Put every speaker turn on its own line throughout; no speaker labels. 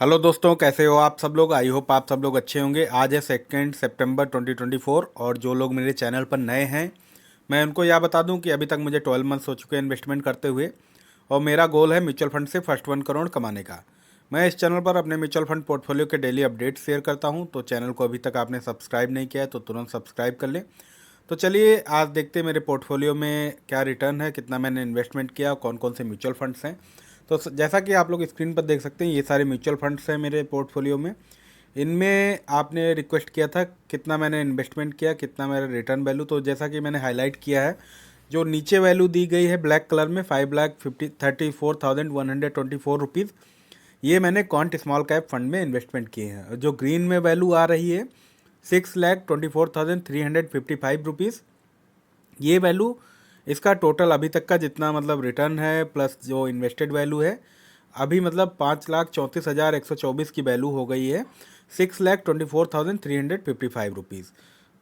Hello दोस्तों, कैसे हो आप सब लोग। आई होप आप सब लोग अच्छे होंगे। आज है 2 सितंबर 2024 और जो लोग मेरे चैनल पर नए हैं मैं उनको यह बता दूं कि अभी तक मुझे 12 मंथ्स हो चुके हैं इन्वेस्टमेंट करते हुए और मेरा गोल है म्यूचुअल फंड से फर्स्ट 1 करोड़ कमाने का। मैं इस चैनल पर अपने म्यूचुअल फंड पोर्टफोलियो के डेली अपडेट शेयर करता हूँ, तो चैनल को अभी तक आपने सब्सक्राइब नहीं किया है तो तुरंत सब्सक्राइब कर लें। तो चलिए आज देखते हैं मेरे पोर्टफोलियो में क्या रिटर्न है, कितना मैंने इन्वेस्टमेंट किया, कौन कौन से म्यूचुअल फंड्स हैं। तो जैसा कि आप लोग स्क्रीन पर देख सकते हैं ये सारे म्यूचुअल फंड्स हैं मेरे पोर्टफोलियो में। इनमें आपने रिक्वेस्ट किया था कितना मैंने इन्वेस्टमेंट किया, कितना मेरा रिटर्न वैल्यू। तो जैसा कि मैंने हाईलाइट किया है, जो नीचे वैल्यू दी गई है ब्लैक कलर में 5,34,124 रुपीज़, ये मैंने क्वांट स्मॉल कैप फंड में इन्वेस्टमेंट किए हैं। जो ग्रीन में वैल्यू आ रही है 6,24,355 रुपीज़, ये वैल्यू इसका टोटल अभी तक का जितना मतलब रिटर्न है प्लस जो इन्वेस्टेड वैल्यू है अभी मतलब 5,34,124 की वैल्यू हो गई है 6,24,355 रुपीज़।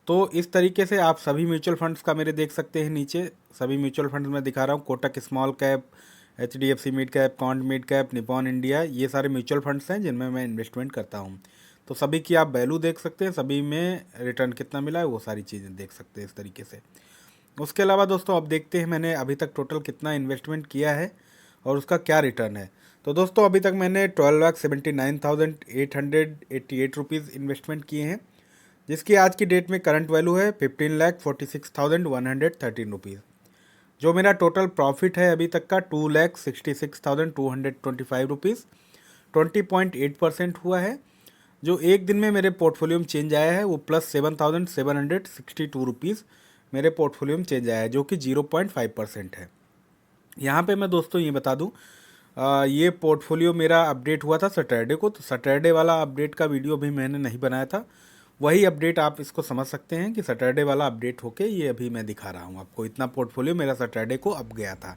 तो इस तरीके से आप सभी म्यूचुअल फंड्स का मेरे देख सकते हैं। नीचे सभी म्यूचुअल फंड्स में दिखा रहा हूँ, Kotak small cap, HDFC mid cap, quant mid cap, Nippon India, ये सारे म्यूचुअल फंड्स हैं जिनमें मैं इन्वेस्टमेंट करता हूँ। तो सभी की आप वैल्यू देख सकते हैं, सभी में रिटर्न कितना मिला है वो सारी चीज़ें देख सकते हैं इस तरीके से। उसके अलावा दोस्तों अब देखते हैं मैंने अभी तक टोटल कितना इन्वेस्टमेंट किया है और उसका क्या रिटर्न है। तो दोस्तों अभी तक मैंने 12,79,888 इन्वेस्टमेंट किए हैं, जिसकी आज की डेट में करंट वैल्यू है 15,46,113 रुपीज़। जो मेरा टोटल प्रॉफिट है अभी तक का 2,66,225 रुपीज़, 20.8% हुआ है। जो एक दिन में मेरे पोर्टफोलियो में चेंज आया है वो +7,762 रुपीज़ मेरे पोर्टफोलियो में चेंज आया है, जो कि 0.5% है। यहाँ पे मैं दोस्तों ये बता दूँ, ये पोर्टफोलियो मेरा अपडेट हुआ था सैटरडे को, तो सैटरडे वाला अपडेट का वीडियो भी मैंने नहीं बनाया था। वही अपडेट आप इसको समझ सकते हैं कि सैटरडे वाला अपडेट होके ये अभी मैं दिखा रहा हूँ आपको। इतना पोर्टफोलियो मेरा सैटरडे को अब गया था।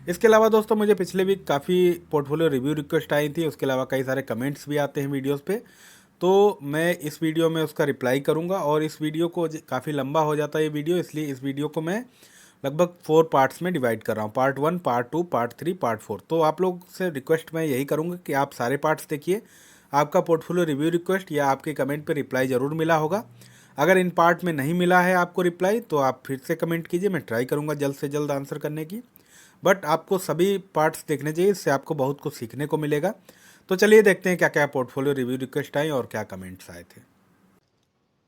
इसके अलावा दोस्तों मुझे पिछले वीक काफ़ी पोर्टफोलियो रिव्यू रिक्वेस्ट आई थी, उसके अलावा कई सारे कमेंट्स भी आते हैं वीडियोस पे, तो मैं इस वीडियो में उसका रिप्लाई करूंगा। और इस वीडियो को काफ़ी लंबा हो जाता है ये वीडियो, इसलिए इस वीडियो को मैं लगभग 4 पार्ट्स में डिवाइड कर रहा हूँ, पार्ट 1, पार्ट 2, पार्ट 3, पार्ट 4। तो आप लोग से रिक्वेस्ट मैं यही करूँगा कि आप सारे पार्ट्स देखिए। आपका पोर्टफोलियो रिव्यू रिक्वेस्ट या आपके कमेंट पर रिप्लाई ज़रूर मिला होगा। अगर इन पार्ट में नहीं मिला है आपको रिप्लाई तो आप फिर से कमेंट कीजिए, मैं ट्राई करूँगा जल्द से जल्द आंसर करने की। बट आपको सभी पार्ट्स देखने चाहिए, इससे आपको बहुत कुछ सीखने को मिलेगा। तो चलिए देखते हैं क्या क्या पोर्टफोलियो रिव्यू रिक्वेस्ट आई और क्या कमेंट्स आए थे।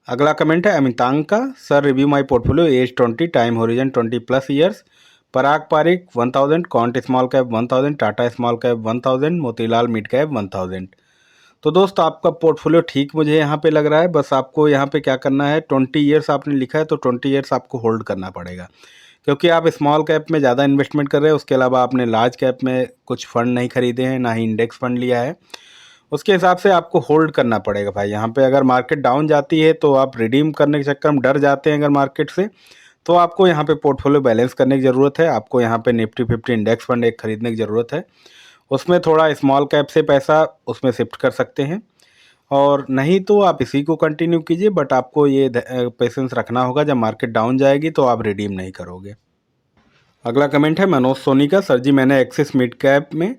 अगला कमेंट है अमितांग का। Sir review my portfolio, age 20, time horizon 20+ years. Parag Parikh 1000, quant small cap 1000, Tata small cap 1000, Motilal mid cap 1000। तो दोस्त आपका पोर्टफोलियो ठीक मुझे यहाँ पे लग रहा है। बस आपको यहाँ पे क्या करना है, 20 ईयर्स आपने लिखा है तो 20 ईयर्स आपको होल्ड करना पड़ेगा, क्योंकि आप स्मॉल कैप में ज़्यादा इन्वेस्टमेंट कर रहे हैं। उसके अलावा आपने लार्ज कैप में कुछ फंड नहीं खरीदे हैं, ना ही इंडेक्स फंड लिया है। उसके हिसाब से आपको होल्ड करना पड़ेगा भाई। यहाँ पे अगर मार्केट डाउन जाती है तो आप रिडीम करने के चक्कर में डर जाते हैं अगर मार्केट से, तो आपको यहाँ पे पोर्टफोलियो बैलेंस करने की ज़रूरत है। आपको यहाँ पे निफ्टी 50 इंडेक्स फंड एक खरीदने की ज़रूरत है। उसमें थोड़ा स्मॉल कैप से पैसा उसमें शिफ्ट कर सकते हैं, और नहीं तो आप इसी को कंटिन्यू कीजिए। बट आपको ये पेशेंस रखना होगा, जब मार्केट डाउन जाएगी तो आप रिडीम नहीं करोगे। अगला कमेंट है मनोज सोनी का। सर जी मैंने एक्सिस मिड कैप में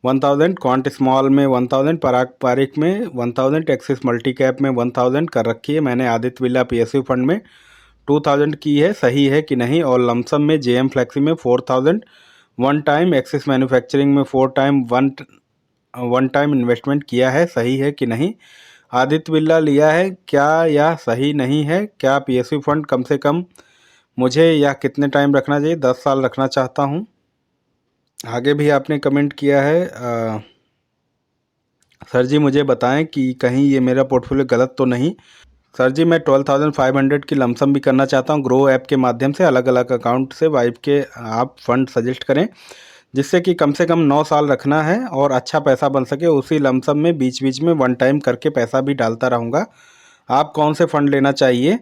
1000, क्वांट स्मॉल में 1000, पराग पारिक में 1000, एक्सिस मल्टी कैप में 1000 कर रखी है। मैंने आदित्य बिरला PSU फंड में 2000 की है, सही है कि नहीं। और लमसम में JM फ्लेक्सी में 4000, वन टाइम एक्सिस मैन्युफैक्चरिंग में 4 टाइम वन टाइम इन्वेस्टमेंट किया है, सही है कि नहीं। आदित्य बिरला लिया है क्या या सही नहीं है। क्या PSU फंड कम से कम मुझे या कितने टाइम रखना चाहिए। 10 साल रखना चाहता हूँ। आगे भी आपने कमेंट किया है, सर जी मुझे बताएं कि कहीं ये मेरा पोर्टफोलियो गलत तो नहीं। सर जी मैं 12,500 की लमसम भी करना चाहता हूँ ग्रो ऐप के माध्यम से, अलग अलग अकाउंट से। वाइफ के आप फंड सजेस्ट करें जिससे कि कम से कम 9 साल रखना है और अच्छा पैसा बन सके। उसी लमसम में बीच बीच में वन टाइम करके पैसा भी डालता रहूँगा। आप कौन से फ़ंड लेना चाहिए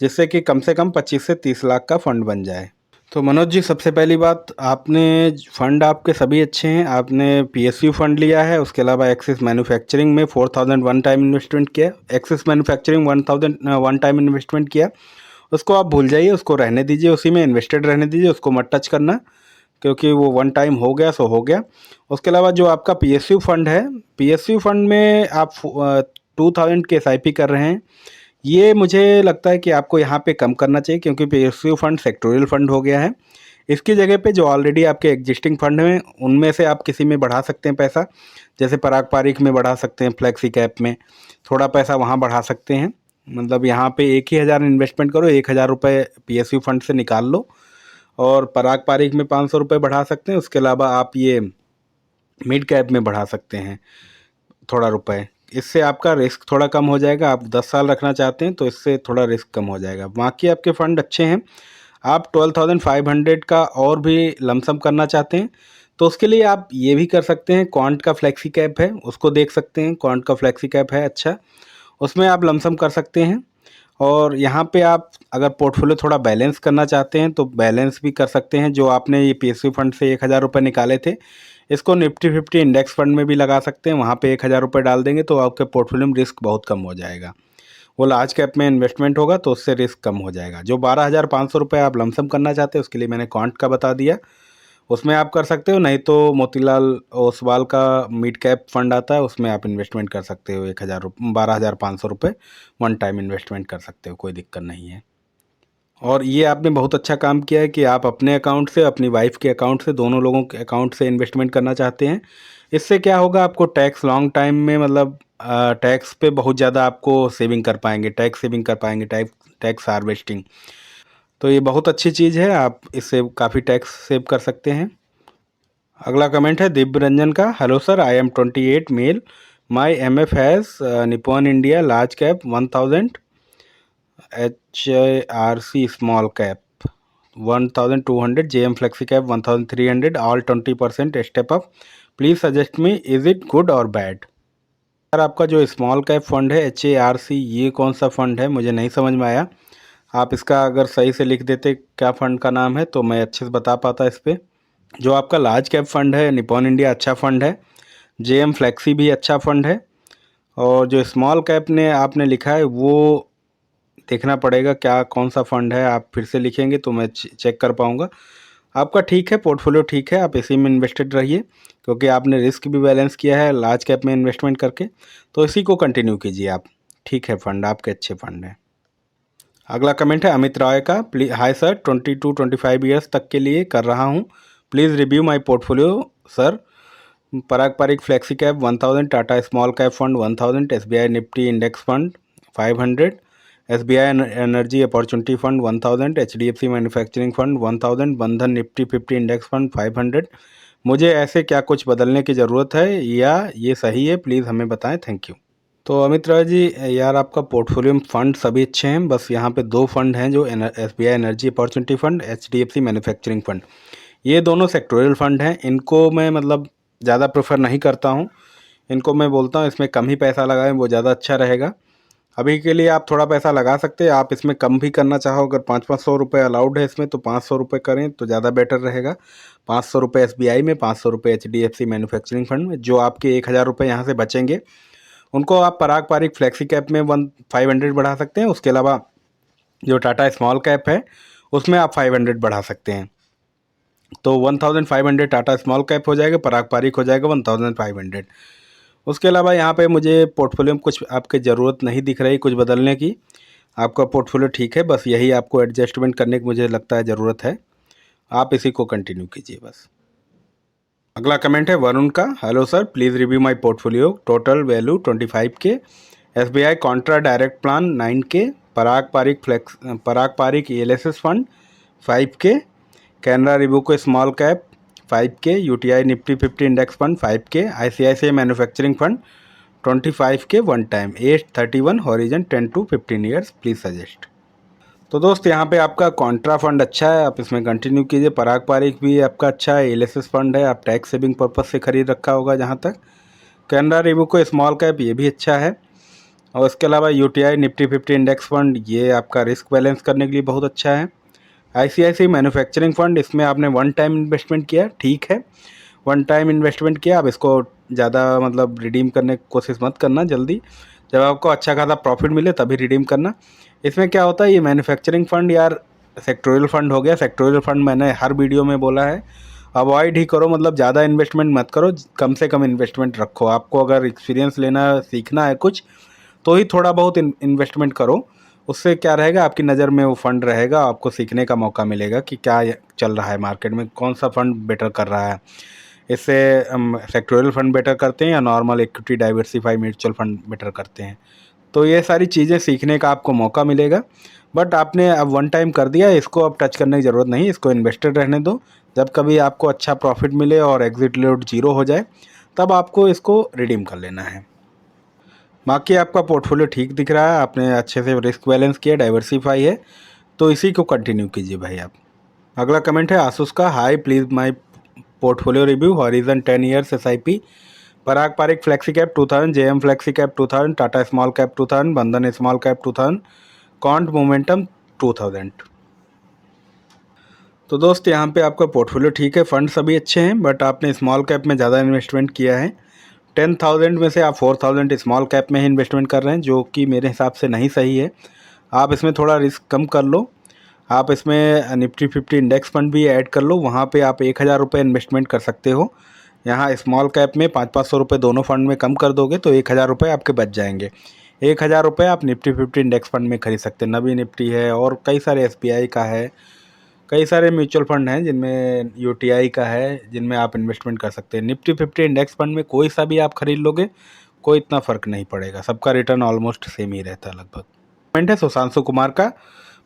जिससे कि कम से कम 25 से 30 लाख का फ़ंड बन जाए। तो मनोज जी सबसे पहली बात, आपने फ़ंड आपके सभी अच्छे हैं। आपने PSU फंड लिया है, उसके अलावा एक्सिस मैन्युफैक्चरिंग में 4000 वन टाइम इन्वेस्टमेंट किया। Axis manufacturing 1000 one time investment किया, उसको आप भूल जाइए, उसको रहने दीजिए, उसी में इन्वेस्टेड रहने दीजिए, उसको मत टच करना। क्योंकि वो वन टाइम हो गया सो हो गया। उसके अलावा जो आपका PSU फंड है, PSU फंड में आप 2000 के SIP कर रहे हैं, ये मुझे लगता है कि आपको यहाँ पे कम करना चाहिए, क्योंकि PSU फंड सेक्टोरियल फंड हो गया है। इसकी जगह पे जो ऑलरेडी आपके एग्जिस्टिंग फंड हैं उनमें से आप किसी में बढ़ा सकते हैं पैसा, जैसे पराग पारिक में बढ़ा सकते हैं, फ्लेक्सी कैप में थोड़ा पैसा वहाँ बढ़ा सकते हैं। मतलब यहाँ पे 1,000 ही इन्वेस्टमेंट करो, 1,000 रुपये PSU फंड से निकाल लो, और पराग पारिक में 500 रुपये बढ़ा सकते हैं। उसके अलावा आप ये मिड कैप में बढ़ा सकते हैं थोड़ा रुपए, इससे आपका रिस्क थोड़ा कम हो जाएगा। आप 10 साल रखना चाहते हैं तो इससे थोड़ा रिस्क कम हो जाएगा। बाकी आपके फ़ंड अच्छे हैं। आप 12,500 का और भी लमसम करना चाहते हैं तो उसके लिए आप ये भी कर सकते हैं, क्वांट का फ्लेक्सी कैप है उसको देख सकते हैं, क्वांट का फ्लेक्सी कैप है अच्छा, उसमें आप लमसम कर सकते हैं। और यहाँ पे आप अगर पोर्टफोलियो थोड़ा बैलेंस करना चाहते हैं तो बैलेंस भी कर सकते हैं। जो आपने ये PSU फंड से 1,000 रुपये निकाले थे, इसको निफ्टी 50 इंडेक्स फंड में भी लगा सकते हैं। वहाँ पे 1,000 रुपये डाल देंगे तो आपके पोर्टफोलियो में रिस्क बहुत कम हो जाएगा। वो लार्ज कैप में इन्वेस्टमेंट होगा तो उससे रिस्क कम हो जाएगा। जो 12,500 रुपये आप लमसम करना चाहते हैं उसके लिए मैंने क्वांट का बता दिया, उसमें आप कर सकते हो। नहीं तो मोतीलाल ओसवाल का मिड कैप फंड आता है, उसमें आप इन्वेस्टमेंट कर सकते हो। 12,500 रुपये वन टाइम इन्वेस्टमेंट कर सकते हो, कोई दिक्कत नहीं है। और ये आपने बहुत अच्छा काम किया है कि आप अपने अकाउंट से, अपनी वाइफ के अकाउंट से, दोनों लोगों के अकाउंट से इन्वेस्टमेंट करना चाहते हैं। इससे क्या होगा, आपको टैक्स लॉन्ग टाइम में मतलब टैक्स पे बहुत ज़्यादा आपको सेविंग कर पाएंगे, टैक्स सेविंग कर पाएंगे, टैक्स हार्वेस्टिंग। तो ये बहुत अच्छी चीज़ है, आप इससे काफ़ी टैक्स सेव कर सकते हैं। अगला कमेंट है दिव्य रंजन का। Hello sir, I am 28 male, my MF has Nippon India large cap 1000, HRC small cap 1200, JM flexi cap 1300, all 20% step up. Please suggest me, is it good और बैड? सर आपका जो small cap fund है HARC, ये कौन सा fund है, मुझे नहीं समझ में आया। आप इसका अगर सही से लिख देते क्या फ़ंड का नाम है तो मैं अच्छे से बता पाता इस पर। जो आपका लार्ज कैप फंड है निपॉन इंडिया अच्छा फ़ंड है, JM फ्लेक्सी भी अच्छा फ़ंड है, और जो स्मॉल कैप ने आपने लिखा है वो देखना पड़ेगा क्या कौन सा फ़ंड है। आप फिर से लिखेंगे तो मैं चेक कर पाऊँगा। आपका ठीक है, पोर्टफोलियो ठीक है, आप इसी में इन्वेस्टेड रहिए, क्योंकि आपने रिस्क भी बैलेंस किया है लार्ज कैप में इन्वेस्टमेंट करके, तो इसी को कंटिन्यू कीजिए आप। ठीक है, फ़ंड आपके अच्छे फ़ंड हैं। अगला कमेंट है अमित रॉय का। हाय सर, 22-25 ईयर्स तक के लिए कर रहा हूँ, please review my portfolio sir. Parag Parikh flexi cap 1000, Tata small cap fund 1000, SBI Nifty index fund 500, SBI energy opportunity fund 1000, HDFC manufacturing fund 1000, Bandhan Nifty 50 index fund 500। मुझे ऐसे क्या कुछ बदलने की ज़रूरत है या ये सही है, प्लीज़ हमें बताएं, थैंक यू। तो अमित राय जी, यार आपका पोर्टफोलियो में फ़ंड सभी अच्छे हैं, बस यहाँ पे 2 फंड हैं जो SBI energy opportunity fund, HDFC manufacturing fund, ये दोनों सेक्टोरियल फंड हैं। इनको मैं मतलब ज़्यादा प्रेफर नहीं करता हूँ, इनको मैं बोलता हूँ इसमें कम ही पैसा लगाएं, वो ज़्यादा अच्छा रहेगा। अभी के लिए आप थोड़ा पैसा लगा सकते हैं, आप इसमें कम भी करना चाहो, अगर 500 रुपये अलाउड है इसमें तो 500 रुपये करें तो ज़्यादा बेटर रहेगा। 500 रुपये SBI में, 500 रुपये HDFC मैन्युफैक्चरिंग फंड में। जो आपके 1,000 रुपये यहाँ से बचेंगे उनको आप पराग पारिक फ्लेक्सी कैप में 500 बढ़ा सकते हैं। उसके अलावा जो टाटा स्मॉल कैप है उसमें आप 500 बढ़ा सकते हैं, तो 1500 टाटा स्मॉल कैप हो जाएगा, पराग पारिक हो जाएगा 1500। उसके अलावा यहाँ पे मुझे पोर्टफोलियो में कुछ आपकी ज़रूरत नहीं दिख रही कुछ बदलने की। आपका पोर्टफोलियो ठीक है, बस यही आपको एडजस्टमेंट करने की मुझे लगता है ज़रूरत है, आप इसी को कंटिन्यू कीजिए बस। अगला कमेंट है वरुण का। Hello sir, please review my portfolio, total value 25K, SBI contra direct plan 9K, Parag Parikh ELSS fund 5K, Canara Robeco small cap 5K, UTI Nifty 50 index fund 5K, ICICI manufacturing fund 25K one time, age 31, horizon 10 to 15 years, please suggest. तो दोस्त यहाँ पे आपका Contra fund अच्छा है, आप इसमें continue कीजिए। पराग पारिक भी आपका अच्छा है, ELSS फंड है, आप टैक्स सेविंग पर्पज़ से खरीद रखा होगा जहाँ तक। कैनरा रिबुको स्मॉल कैप ये भी अच्छा है, और इसके अलावा UTI निफ्टी 50 इंडेक्स फंड ये आपका रिस्क बैलेंस करने के लिए बहुत अच्छा है। ICICI मैन्युफैक्चरिंग फंड, इसमें आपने वन टाइम इन्वेस्टमेंट किया, ठीक है, वन टाइम इन्वेस्टमेंट किया, आप इसको ज़्यादा मतलब रिडीम करने की कोशिश मत करना जल्दी, जब आपको अच्छा खासा प्रॉफिट मिले तभी रिडीम करना। इसमें क्या होता है, ये मैन्युफैक्चरिंग फ़ंड यार सेक्टोरियल फ़ंड हो गया। सेक्टोरियल फ़ंड मैंने हर वीडियो में बोला है, अवॉइड ही करो, मतलब ज़्यादा इन्वेस्टमेंट मत करो, कम से कम इन्वेस्टमेंट रखो। आपको अगर एक्सपीरियंस लेना सीखना है कुछ तो ही थोड़ा बहुत इन्वेस्टमेंट करो। उससे क्या रहेगा, आपकी नज़र में वो फंड रहेगा, आपको सीखने का मौका मिलेगा कि क्या चल रहा है मार्केट में, कौन सा फंड बेटर कर रहा है। इससे सेक्टोरियल फंड बेटर करते हैं या normal equity diversify mutual fund better करते हैं। तो ये सारी चीज़ें सीखने का आपको मौका मिलेगा। बट आपने अब वन टाइम कर दिया, इसको अब टच करने की ज़रूरत नहीं, इसको इन्वेस्टेड रहने दो। जब कभी आपको अच्छा प्रॉफिट मिले और एग्जिट लोड जीरो हो जाए तब आपको इसको रिडीम कर लेना है। बाकी आपका पोर्टफोलियो ठीक दिख रहा है, आपने अच्छे से रिस्क बैलेंस किया, डाइवर्सिफाई है, तो इसी को कंटिन्यू कीजिए भाई आप। अगला कमेंट है आसूस का, hi please my portfolio review horizon 10 years SIP, Parag Parikh flexi cap 2000, JM flexi cap 2000, Tata small cap 2000, Bandhan small cap 2000, can't momentum 2000। तो दोस्त यहाँ पे आपका पोर्टफोलियो ठीक है, फंड सभी अच्छे हैं, बट आपने स्मॉल कैप में ज़्यादा इन्वेस्टमेंट किया है। 10,000 में से आप 4,000 स्मॉल कैप में ही इन्वेस्टमेंट कर रहे हैं, जो कि मेरे हिसाब से नहीं सही है। आप इसमें थोड़ा रिस्क कम कर लो। आप इसमें निफ्टी 50 इंडेक्स फंड भी ऐड कर लो, वहाँ पे आप 1,000 रुपये इन्वेस्टमेंट कर सकते हो। यहाँ स्मॉल कैप में 500-500 रुपये दोनों फंड में कम कर दोगे तो 1,000 रुपये आपके बच जाएंगे। 1,000 रुपये आप निफ्टी 50 इंडेक्स फंड में खरीद सकते हैं। नवी निफ्टी है और कई सारे एसबीआई का है, कई सारे म्यूचुअल फंड हैं जिनमें यूटीआई का है, जिनमें आप इन्वेस्टमेंट कर सकते हैं। निफ्टी 50 इंडेक्स फंड में कोई सा भी आप खरीद लोगे, कोई इतना फ़र्क नहीं पड़ेगा, सबका रिटर्न ऑलमोस्ट सेम ही रहता है लगभग। कमेंट है सुशांशु कुमार का,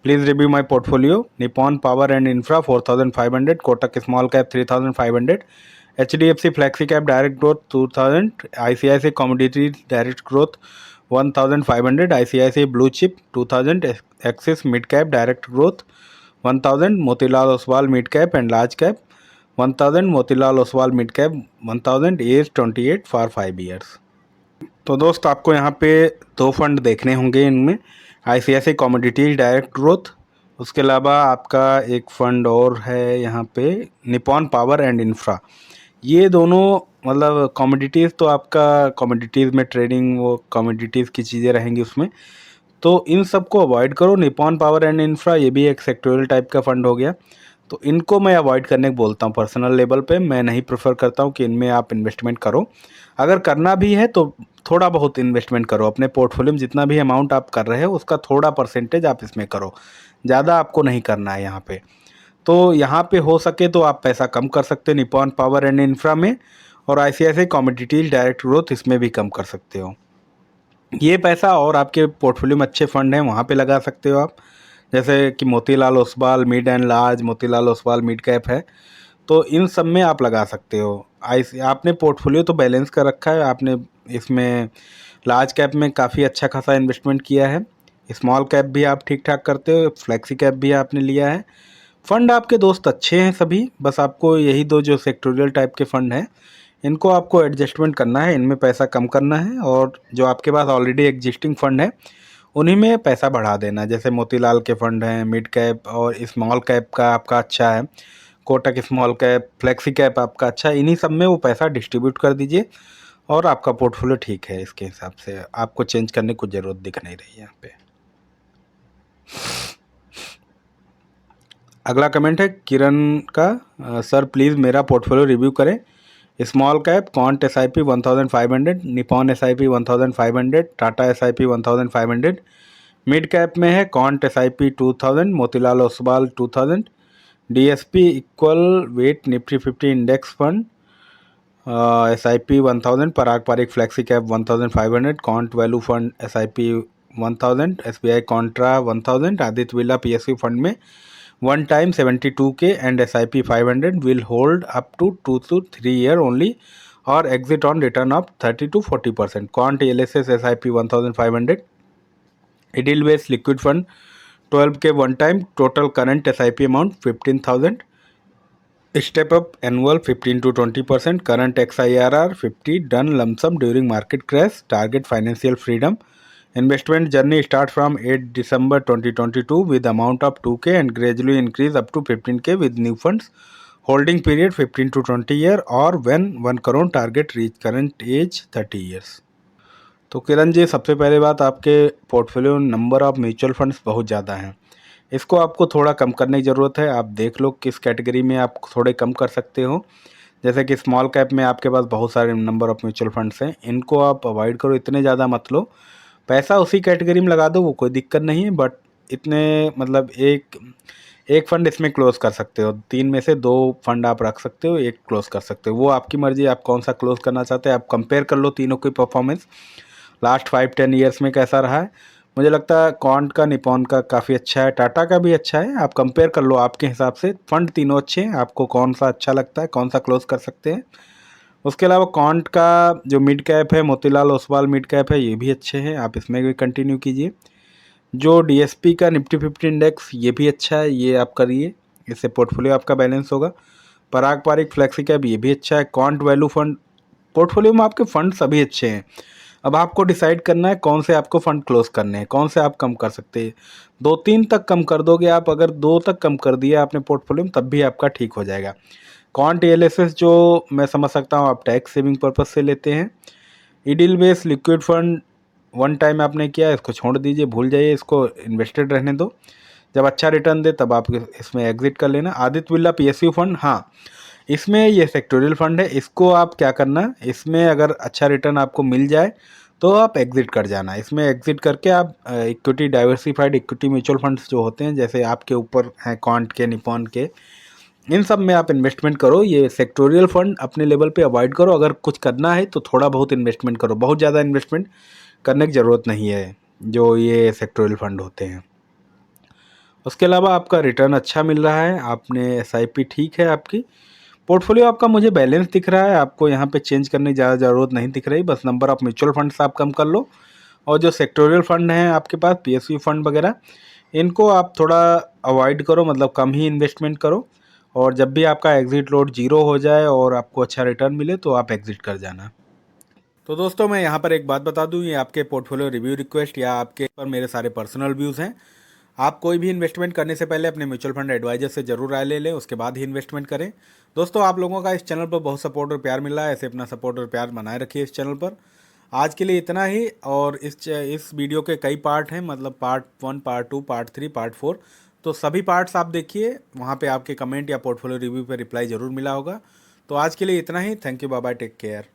please review my portfolio, Nippon power and infra 4,500, Kotak small cap 3,500, HDFC flexi cap direct growth 2,000, ICICI commodities direct growth 1,500, ICICI blue chip 2,000, axis mid cap direct growth 1,000, Motilal Oswal mid cap and large cap 1,000, Motilal Oswal mid cap 1,000, age 28 for 5 years. तो दोस्त आपको यहाँ पे दो fund देखने होंगे, इनमें ICIC commodities direct growth, उसके अलावा आपका एक फंड और है यहाँ पे निपॉन पावर एंड इंफ्रा। ये दोनों मतलब कमोडिटीज़, तो आपका कमोडिटीज़ में ट्रेडिंग, वो कमोडिटीज़ की चीज़ें रहेंगी उसमें, तो इन सब को अवॉइड करो। निपॉन पावर एंड इंफ्रा ये भी एक सेक्टोरियल टाइप का फंड हो गया, तो इनको मैं अवॉइड करने को बोलता हूँ पर्सनल लेवल पे। मैं नहीं प्रेफर करता हूँ कि इनमें आप इन्वेस्टमेंट करो। अगर करना भी है तो थोड़ा बहुत इन्वेस्टमेंट करो, अपने पोर्टफोलियो में जितना भी अमाउंट आप कर रहे हो उसका थोड़ा परसेंटेज आप इसमें करो, ज़्यादा आपको नहीं करना है यहाँ पे। तो यहाँ पे हो सके तो आप पैसा कम कर सकते हो निपॉन पावर एंड इंफ्रा में, और आईसीआईसीआई कमोडिटीज डायरेक्ट ग्रोथ इसमें भी कम कर सकते हो। ये पैसा और आपके पोर्टफोलियो में अच्छे फंड हैं वहाँ पे लगा सकते हो आप, जैसे कि Motilal Oswal mid and large, Motilal Oswal mid cap है, तो इन सब में आप लगा सकते हो। आपने पोर्टफोलियो तो बैलेंस कर रखा है, आपने इसमें लार्ज कैप में काफ़ी अच्छा खासा इन्वेस्टमेंट किया है, स्मॉल कैप भी आप ठीक ठाक करते हो, फ्लेक्सी कैप भी आपने लिया है। फंड आपके दोस्त अच्छे हैं सभी, बस आपको यही दो जो सेक्टोरियल टाइप के फंड हैं इनको आपको एडजस्टमेंट करना है, इनमें पैसा कम करना है, और जो आपके पास ऑलरेडी एग्जिस्टिंग फंड है उन्हीं में पैसा बढ़ा देना। जैसे मोतीलाल के फंड हैं मिड कैप और स्मॉल कैप का आपका अच्छा है, Kotak small cap, flexi cap आपका अच्छा है, इन्हीं सब में वो पैसा डिस्ट्रीब्यूट कर दीजिए और आपका पोर्टफोलियो ठीक है। इसके हिसाब से आपको चेंज करने की ज़रूरत दिख नहीं रही है यहाँ पे। अगला कमेंट है किरण का, सर प्लीज़ मेरा पोर्टफोलियो रिव्यू करें। Small cap quant S I P 1,500, Nippon S I P 1,500, Tata S I P 1,500, mid cap में है quant S I P 2,000, Motilal Oswal 2,000, D S P equal weight Nifty 50 index fund S I P 1,000, Parag Parikh flexi cap 1,500, quant value fund S I P 1,000, S B I contra 1,000, Aditya Birla P S U fund में one time 72K and SIP 500 will hold up to 2 to 3 year only or exit on return of 30 to 40%. Quant LSS SIP 1,500, Edelweiss liquid fund 12K one time, total current SIP amount 15,000, step up annual 15 to 20%, current XIRR 50, done lump sum during market crash, target financial freedom. Investment journey start from 8 December 2022 with amount of 2K and gradually increase up to 15K with new funds. Holding period 15 to 20 year or when 1 crore target reach current age 30 years. तो किरण जी, सबसे पहले बात, आपके portfolio number of mutual funds बहुत ज़्यादा हैं। इसको आपको थोड़ा कम करने की ज़रूरत है। आप देख लो किस कैटेगरी में आप थोड़े कम कर सकते हो। जैसे कि स्मॉल कैप में आपके पास बहुत सारे नंबर ऑफ़ म्यूचुअल फंड्स हैं, इनको आप अवॉइड करो, इतने ज़्यादा मत लो। पैसा उसी कैटेगरी में लगा दो, वो कोई दिक्कत नहीं है, बट इतने मतलब एक फ़ंड इसमें क्लोज़ कर सकते हो। 3 में से 2 फ़ंड आप रख सकते हो, 1 क्लोज़ कर सकते हो। वो आपकी मर्ज़ी, आप कौन-सा क्लोज़ करना चाहते हैं। आप कंपेयर कर लो तीनों की परफ़ॉर्मेंस लास्ट 5-10 ईयर्स में कैसा रहा है। मुझे लगता है क्वांट का, निप्पॉन का काफ़ी अच्छा है, टाटा का भी अच्छा है। आप कंपेयर कर लो आपके हिसाब से, फ़ंड तीनों अच्छे हैं, आपको कौन-सा अच्छा लगता है, कौन-सा क्लोज़ कर सकते हैं। उसके अलावा क्वांट का जो मिड कैप है, मोतीलाल ओसवाल मिड कैप है, ये भी अच्छे हैं, आप इसमें भी कंटिन्यू कीजिए। जो डीएसपी का निफ्टी 50 इंडेक्स, ये भी अच्छा है, ये आप करिए, इससे पोर्टफोलियो आपका बैलेंस होगा। पराग पारिक फ्लेक्सी कैप, ये भी अच्छा है। क्वांट वैल्यू फंड, पोर्टफोलियो में आपके फंड सभी अच्छे हैं। अब आपको डिसाइड करना है कौन से आपको फंड क्लोज करने हैं, कौन से आप कम कर सकते हैं। 2-3 तक कम कर दोगे आप, अगर 2 तक कम कर दिया आपने पोर्टफोलियो में, तब भी आपका ठीक हो जाएगा। क्वांट एएलएसएस जो मैं समझ सकता हूँ आप टैक्स सेविंग पर्पज से लेते हैं। Ideal base liquid fund one time आपने किया, इसको छोड़ दीजिए, भूल जाइए, इसको इन्वेस्टेड रहने दो। जब अच्छा रिटर्न दे तब आप इसमें एग्जिट कर लेना। आदित्य बिरला पीएसयू फंड, हाँ, इसमें ये सेक्टोरियल फंड है, इसको आप क्या करना, इसमें अगर अच्छा रिटर्न आपको मिल जाए तो आप एग्जिट कर जाना। इसमें एग्जिट करके आप equity, diversified equity mutual funds जो होते हैं, जैसे आपके ऊपर हैं क्वांट के, निपॉन के, इन सब में आप इन्वेस्टमेंट करो। ये सेक्टोरियल फंड अपने लेवल पे अवॉइड करो। अगर कुछ करना है तो थोड़ा बहुत इन्वेस्टमेंट करो, बहुत ज़्यादा इन्वेस्टमेंट करने की ज़रूरत नहीं है जो ये सेक्टोरियल फंड होते हैं। उसके अलावा आपका रिटर्न अच्छा मिल रहा है, आपने एसआईपी ठीक है, आपकी पोर्टफोलियो आपका मुझे बैलेंस दिख रहा है, आपको यहाँ पे चेंज करने की ज़्यादा ज़रूरत नहीं दिख रही। बस नंबर ऑफ़ म्यूचुअल फंड्स आप कम कर लो, और जो सेक्टोरियल फंड हैं आपके पास, पीएसयू फंड वगैरह, इनको आप थोड़ा अवॉइड करो, मतलब कम ही इन्वेस्टमेंट करो। और जब भी आपका एग्जिट लोड जीरो हो जाए और आपको अच्छा रिटर्न मिले तो आप एग्जिट कर जाना। तो दोस्तों मैं यहाँ पर एक बात बता दूँ, ये आपके पोर्टफोलियो रिव्यू रिक्वेस्ट या आपके पर मेरे सारे पर्सनल व्यूज़ हैं। आप कोई भी इन्वेस्टमेंट करने से पहले अपने म्यूचुअल फंड एडवाइजर से जरूर राय ले लें, उसके बाद ही इन्वेस्टमेंट करें। दोस्तों आप लोगों का इस चैनल पर बहुत सपोर्ट और प्यार मिल रहा है, ऐसे अपना सपोर्ट और प्यार बनाए रखिए इस चैनल पर। आज के लिए इतना ही, और इस वीडियो के कई पार्ट हैं, मतलब पार्ट 1, पार्ट 2, पार्ट 3, पार्ट 4, तो सभी पार्ट्स आप देखिए, वहाँ पे आपके कमेंट या पोर्टफोलियो रिव्यू पे रिप्लाई ज़रूर मिला होगा। तो आज के लिए इतना ही, thank you, bye bye, take care.